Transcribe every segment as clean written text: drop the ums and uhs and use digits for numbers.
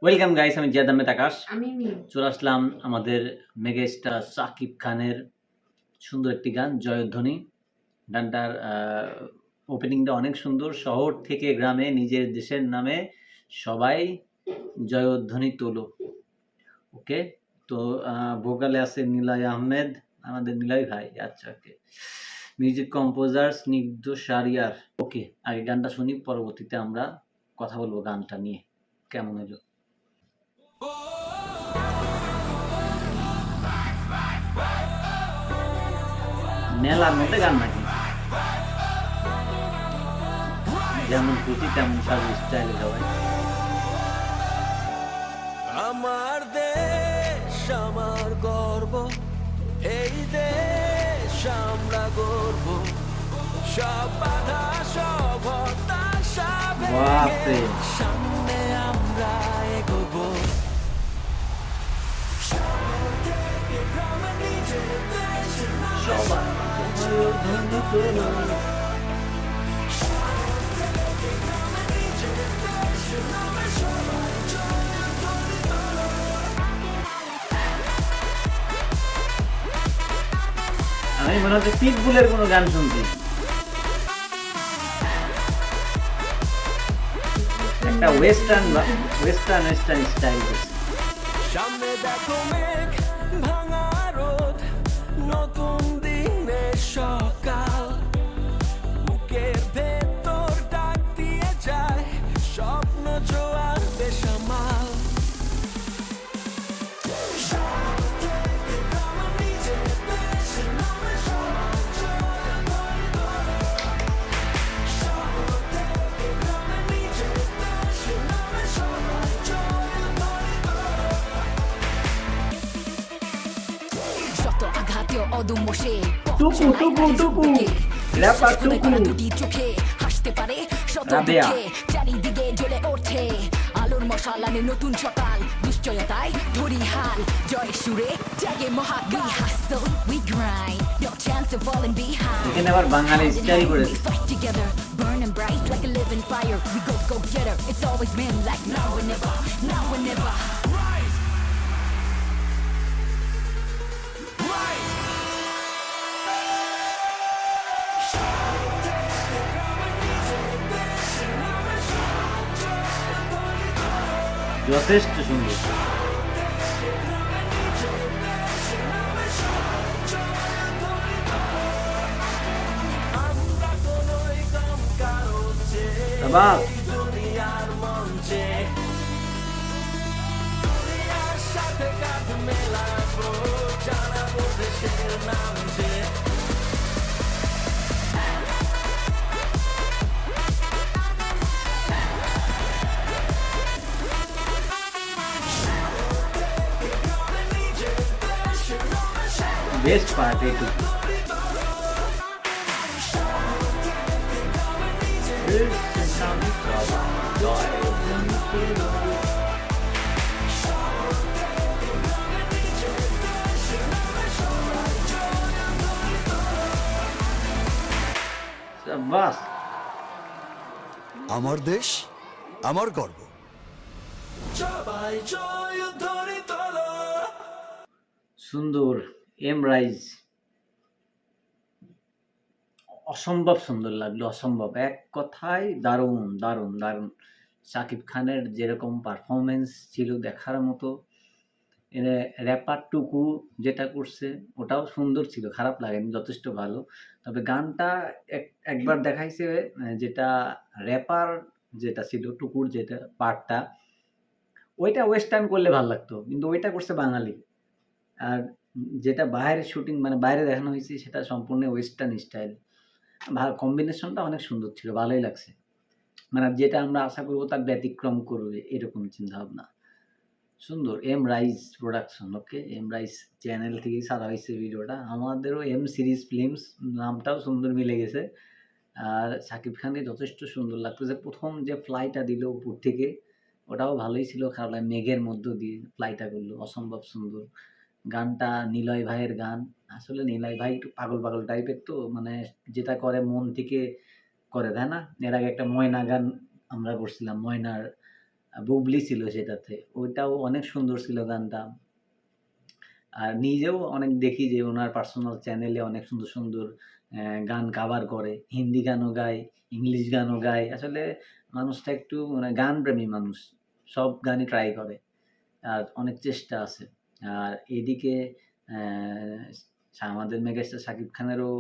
Welcome guys, আমি জিয়াদ আহমেদ আকাশ। আমি চলে আসলাম আমাদের মেগাস্টার সাকিব খানের সুন্দর একটি গান জয়ধ্বনি। গানটার ওপেনিংটা অনেক সুন্দর। শহর থেকে গ্রামে নিজের দেশের নামে সবাই জয়ধ্বনি তোলো। ওকে, তো ভোকালে আছে নিলয় আহমেদ, আমাদের নিলয় ভাই। আচ্ছা, ওকে। মিউজিক কম্পোজার স্নিগ্ধ সারিয়ার। ওকে, আগে গানটা শুনি, পরবর্তীতে আমরা কথা বলবো গানটা নিয়ে কেমন হলো। মেলার মধ্যে গান নাকি, যেমন খুশি তেমন সব স্টাইলে সবাই। আমার দেশ আমার গর্ব, এই দেশ আমরা গর্ব, সব বাধা সব হতাশা ভেঙে সামনে আমরা এগোবো। সবাই আমি মনে হচ্ছে পিটবুলের কোনো গান শুনছি, একটা ওয়েস্টার্ন স্টাইল করছে। সামনে দেখো মেঘ ভাঙা রোদ, নতুন দিনের সকাল, বুকের ভেতর ডাক দিয়ে যায় স্বপ্ন জোয়ার বেসামাল। শত আঘাতেও অদম্য সে টুকু টুকু টুকু র্যাপার টুকু দুটি চোখে হাসতে পারে শত রাবেয়া। দুঃখে, চারিদিকে জ্বলে ওঠে আলোর মশালানে নতুন সকাল, নিশ্চয়তায় ধরি হাল, জয় সুরে জাগে মহাকাল। Hustle, we grind, no chance of falling behind. এখানে আবার বাঙালি স্টাইল We করেছে। fight together, burning bright like a living fire. We go getter. It's always been like now and never, now and never. যথেষ্ট সুন্দর। বাবা দুনিয়ার মঞ্চে দুনিয়ার সাথে কাঁধ মেলাবো, জানাবো দেশের নাম যে। বেস্ট পার্ট এইটুকু। বাস, আমার দেশ আমার গর্ব। সবাই জয়ধ্বনি তোলো। সুন্দর। এম রাইজ অসম্ভব সুন্দর লাগলো, অসম্ভব, এক কথায় দারুণ দারুণ দারুণ। শাকিব খানের যেরকম পারফরমেন্স ছিল দেখার মতো, র্যাপারটুকু যেটা করছে ওটাও সুন্দর ছিল, খারাপ লাগেনি, যথেষ্ট ভালো। তবে গানটা একবার দেখাইছে, যেটা র্যাপার যেটা ছিল টুকুর যেটা পার্টটা, ওইটা ওয়েস্টার্ন করলে ভালো লাগতো, কিন্তু ওইটা করছে বাঙালি। আর যেটা বাইরের শুটিং মানে বাইরে দেখানো হয়েছে সেটা সম্পূর্ণ ওয়েস্টার্ন স্টাইল। কম্বিনেশনটা অনেক সুন্দর ছিল, ভালোই লাগছে। মানে যেটা আমরা আশা করবো তার ব্যতিক্রম করবে এরকম চিন্তাভাবনা। সুন্দর। M rise production. Okay, M rise channel থেকেই ছাড়া হয়েছে ভিডিওটা। আমাদেরও এম সিরিজ ফিল্মস, নামটাও সুন্দর মিলে গেছে। আর শাকিব খানকে যথেষ্ট সুন্দর লাগতেছে। প্রথম যে ফ্লাইটা দিল উপর থেকে, ওটাও ভালোই ছিল, খারাপ লাগে। মেঘের মধ্য দিয়ে ফ্লাইটা করলো, অসম্ভব সুন্দর। গানটা নিলয় ভাইয়ের গান। আসলে নিলয় ভাই একটু পাগল পাগল টাইপের, তো মানে যেটা করে মন থেকে করে, তাই না? এর আগে একটা ময়না গান আমরা করছিলাম, ময়নার বুবলি ছিল সেটাতে। ওইটাও অনেক সুন্দর ছিল গানটা। আর নিজেও অনেক দেখি যে উনার পার্সোনাল চ্যানেলে অনেক সুন্দর, সুন্দর গান কাভার করে। হিন্দি গানও গায়, ইংলিশ গানও গায়। আসলে মানুষটা একটু মানে গানপ্রেমী মানুষ। সব গানই ট্রাই করে। আর অনেক চেষ্টা আছে। আর এদিকে আমাদের মেগাস্টার শাকিব খানেরও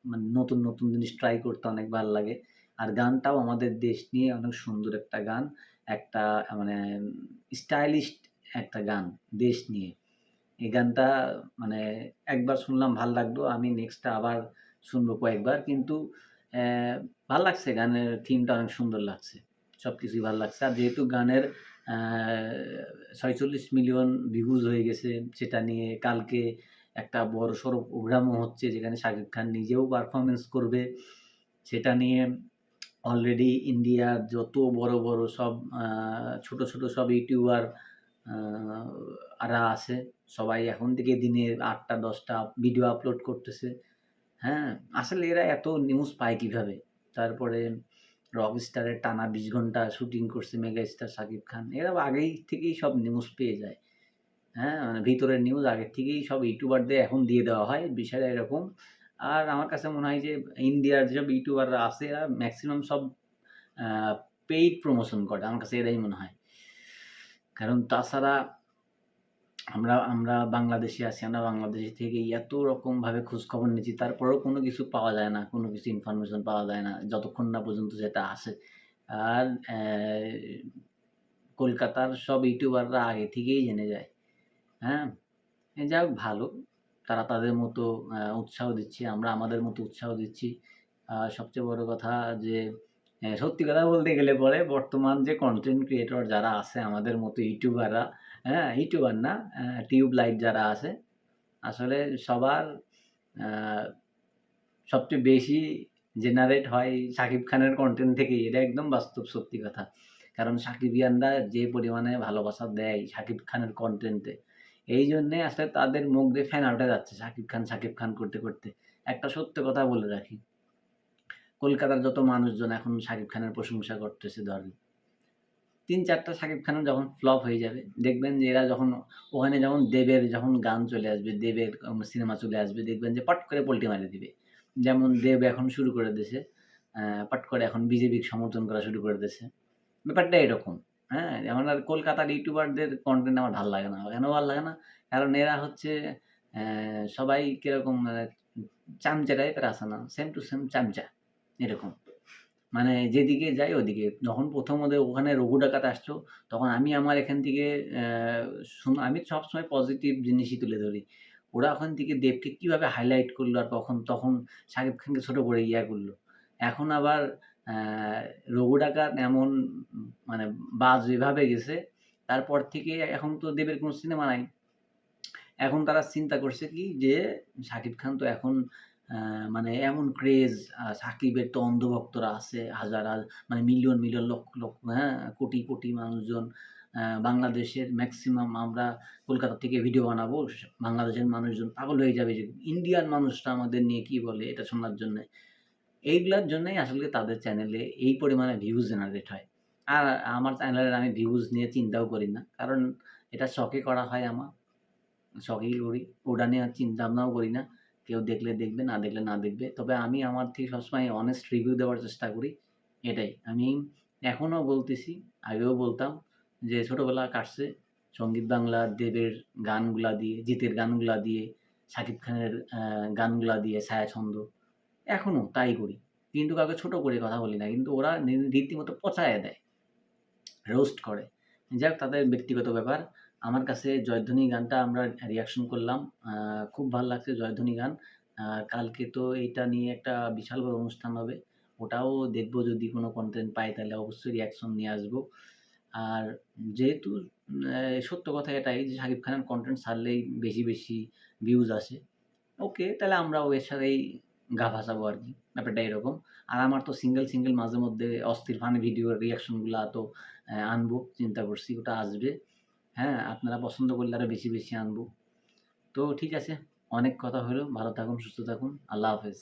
মানে নতুন, নতুন জিনিস ট্রাই করতে অনেক ভাল লাগে। আর গানটাও আমাদের দেশ নিয়ে অনেক সুন্দর একটা গান। একটা মানে স্টাইলিশ একটা গান দেশ নিয়ে। এই গানটা মানে একবার শুনলাম ভাল লাগলো। আমি নেক্সট আবার শুনবো কয়েকবার। কিন্তু অ্যা ভাল লাগছে, গানের থিমটা অনেক সুন্দর লাগছে। সবকিছুই ভাল লাগছে। আর যেহেতু গানের অ্যা ৪৬ মিলিয়ন ভিউজ হয়ে গেছে, সেটা নিয়ে কালকে একটা বড়সড় প্রোগ্রামও হচ্ছে যেখানে শাকিব খান নিজেও পারফরম্যান্স করবে। সেটা নিয়ে অলরেডি ইন্ডিয়ার যত বড়, বড় সব ছোট, ছোট সব ইউটিউবার আ রা আছে, সবাই এখন থেকে দিনে ৮ টা ১০ টা ভিডিও আপলোড করতেছে। হ্যাঁ? আসলে এরা এত নিউজ পায় কিভাবে? তারপরে রকস্টারের টানা ২০ ঘন্টা শুটিং করছে মেগাস্টার শাকিব খান। এরা আগেই থেকেই সব নিউজ পেয়ে যায়। হ্যাঁ? মানে ভিতরের নিউজ আগের থেকেই সব ইউটিউবারদের এখন দিয়ে দেওয়া হয়। বিষয়টা এরকম। আর আমার কাছে মনে হয় যে ইন্ডিয়ার যেসব ইউটিউবাররা আছে এরা মেক্সিমাম সব আ পেইড প্রমোশন করে। আমার কাছে এটাই মনে হয়। কারণ তাছাড়া আমরা আমরা বাংলাদেশে আছি। আমরা বাংলাদেশ থেকে এত রকমভাবে খোঁজখবর নিচ্ছি। তারপরেও কোনো কিছু পাওয়া যায় না। কোনো কিছু ইনফরমেশন পাওয়া যায় না। যতক্ষণ না পর্যন্ত সেটা আসে। আর কলকাতার সব ইউটিউবাররা আগে থেকেই জেনে যায়। হ্যাঁ? যাই হোক ভালো। তারা তাদের মতো উৎসাহ দিচ্ছে। আমরা আমাদের মতো উৎসাহ দিচ্ছি। সবচেয়ে বড় কথা যে সত্যি কথা বলতে গেলে পরে বর্তমান যে কনটেন্ট ক্রিয়েটর যারা আছে আমাদের মতো ইউটিউবাররা, হ্যাঁ? ইউটিউবার না, টিউব লাইট যারা আছে, আসলে সবার আ সবচেয়ে বেশি জেনারেট হয় শাকিব খানের কনটেন্ট থেকেই। এটা একদম বাস্তব সত্যি কথা। কারণ সাকিবিয়ানরা যে পরিমাণে ভালোবাসা দেয় শাকিব খানের কনটেন্টে, এইজন্যে আসলে তাদের মুখ দিয়ে ফেনা উঠে যাচ্ছে শাকিব খান করতে, করতে। একটা সত্য কথা বলে রাখি। কলকাতার যত মানুষজন এখন শাকিব খানের প্রশংসা করতেছে ধরেন। ৩-৪ টা শাকিব খানের যখন ফ্লপ হয়ে যাবে, দেখবেন যে এরা যখন ওখানে যখন দেবের যখন গান চলে আসবে, দেবের সিনেমা চলে আসবে, দেখবেন যে পট করে পল্টি মাইরে দিবে। যেমন দেব এখন শুরু করে দিছে। পট করে এখন বিজেপিকে সমর্থন করা শুরু করে দিছে। ব্যাপারটা এরকম। হ্যাঁ? যেমন আর কলকাতার ইউটিউবারদের কনটেন্ট আমার ভাল লাগে না। কেন ভাল লাগে না? কারণ এরা হচ্ছে সবাই কিরকম মানে চামচা টাইপের আছে না? সেম টু সেম চামচা। এরকম। মানে যেদিকে যাই ওদিকে। যখন ১ম ওদের ওখানে রঘু ডাকাত আসলো, তখন আমি আমার এখান থেকে আমি সবসময় পজিটিভ জিনিসই তুলে ধরি। ওরা ওখান থেকে দেবকে কিভাবে হাইলাইট করলো আর তখন শাকিব খানকে ছোট করে ইয়া করলো। এখন আবার অ্যা রঘু ডাকাত এমন মানে বাজ এভাবে গেছে, তারপর থেকে এখন তো দেবের কোনো সিনেমা নাই। এখন তারা চিন্তা করছে কি যে শাকিব খান তো এখন আ মানে এমন ক্রেজ, সাকিবের তো অন্ধভক্তরা আছে হাজার, মানে মিলিয়ন, মিলিয়ন লক্ষ, লক্ষ, হ্যাঁ? কোটি, কোটি মানুষজন। বাংলাদেশের মেক্সিমাম আমরা কলকাতা থেকে ভিডিও বানাবো। বাংলাদেশের মানুষজন পাগল হয়ে যাবে যে ইন্ডিয়ান মানুষরা আমাদের নিয়ে কি বলে এটা শোনার জন্যে। এইগুলার জন্যই আসলে তাদের চ্যানেলে এই পরিমাণে ভিউজ জেনারেট হয়। আর আমার চ্যানেলের আমি ভিউজ নিয়ে চিন্তাও করি না। কারণ এটা শখে করা হয় আমার। শখেই করি। ওটা নিয়ে আর চিন্তা-ভাবনাও করি না। কেউ দেখলে দেখবে, না দেখলে না দেখবে। তবে আমি আমার থেকে সবসময় honest রিভিউ দেওয়ার চেষ্টা করি। এটাই। আমি এখনো বলতেছি, আগেও বলতাম যে ছোটবেলা কাটছে সঙ্গীত বাংলা, দেবের গানগুলা দিয়ে, জিতের গানগুলা দিয়ে, শাকিব খানের গানগুলা দিয়ে, ছায়াছন্দ। এখনো তাই করি। কিন্তু কাউকে ছোট করে কথা বলি না। কিন্তু ওরা রীতিমতো পচায়া দেয়। রোস্ট করে। যাক তাদের ব্যক্তিগত ব্যাপার। আমার কাছে 'জয়ধ্বনি' গানটা আমরা রিঅ্যাকশন করলাম। আ খুব ভাল লাগছে 'জয়ধ্বনি' গান। কালকে তো এইটা নিয়ে একটা বিশাল বড় অনুষ্ঠান হবে। ওটাও দেখব যদি কোনো কনটেন্ট পাই তাহলে অবশ্যই রিঅ্যাকশন নিয়ে আসবো। আর যেহেতু সত্য কথা এটাই যে শাকিব খানের কনটেন্ট ছাড়লেই বেশি, বেশি ভিউজ আসে। ওকে, তাহলে আমরাও এর সাথেই গা ভাসাবো আরকি। ব্যাপারটা এরকম। আর আমার তো সিঙ্গেল, সিঙ্গেল মাঝে মধ্যে অস্থির ফানি ভিডিওর রিঅ্যাকশন গুলা তো আনবো। চিন্তা করছি ওটা আসবে। হ্যাঁ? আপনারা পছন্দ করলে আরো বেশি, বেশি আনবো। তো ঠিক আছে। অনেক কথা হইলো। ভালো থাকুন, সুস্থ থাকুন। আল্লাহ হাফেজ।